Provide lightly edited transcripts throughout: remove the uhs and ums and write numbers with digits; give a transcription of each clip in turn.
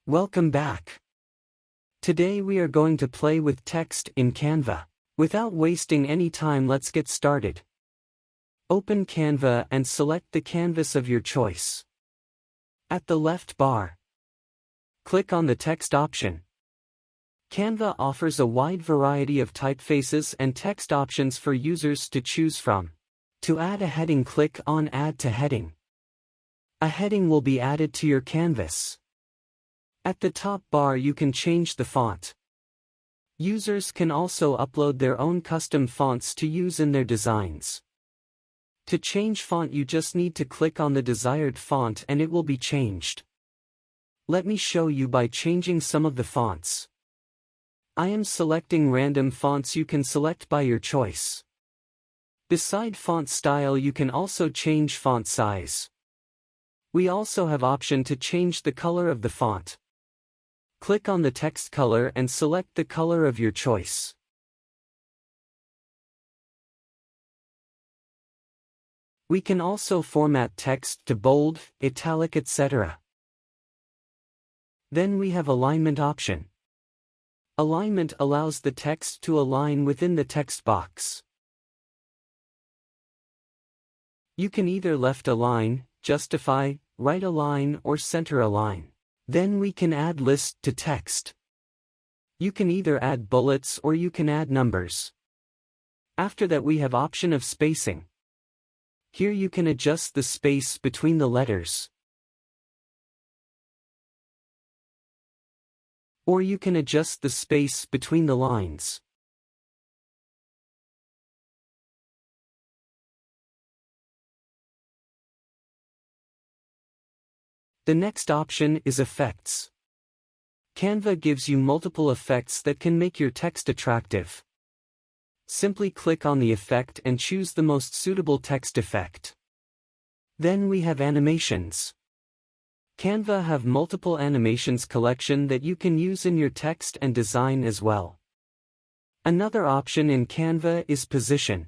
Welcome back. Today we are going to play with text in Canva. Without wasting any time, let's get started. Open Canva and select the canvas of your choice. At the left bar, click on the text option. Canva offers a wide variety of typefaces and text options for users to choose from. To add a heading, click on Add to Heading. A heading will be added to your canvas. At the top bar you can change the font. Users can also upload their own custom fonts to use in their designs. To change font, you just need to click on the desired font and it will be changed. Let me show you by changing some of the fonts. I am selecting random fonts. You can select by your choice. Beside font style, you can also change font size. We also have option to change the color of the font. Click on the text color and select the color of your choice. We can also format text to bold, italic, etc. Then we have alignment option. Alignment allows the text to align within the text box. You can either left align, justify, right align, or center align. Then we can add list to text. You can either add bullets or you can add numbers. After that we have option of spacing. Here you can adjust the space between the letters. Or you can adjust the space between the lines. The next option is effects. Canva gives you multiple effects that can make your text attractive. Simply click on the effect and choose the most suitable text effect. Then we have animations. Canva have multiple animations collection that you can use in your text and design as well. Another option in Canva is position.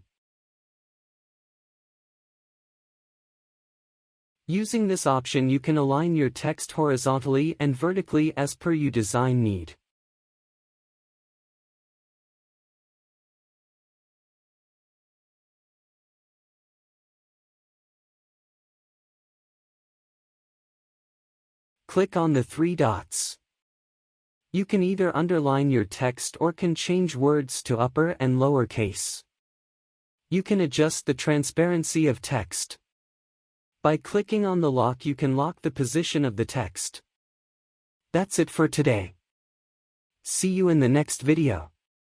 Using this option you can align your text horizontally and vertically as per your design need. Click on the three dots. You can either underline your text or can change words to upper and lower case. You can adjust the transparency of text. By clicking on the lock you can lock the position of the text. That's it for today. See you in the next video.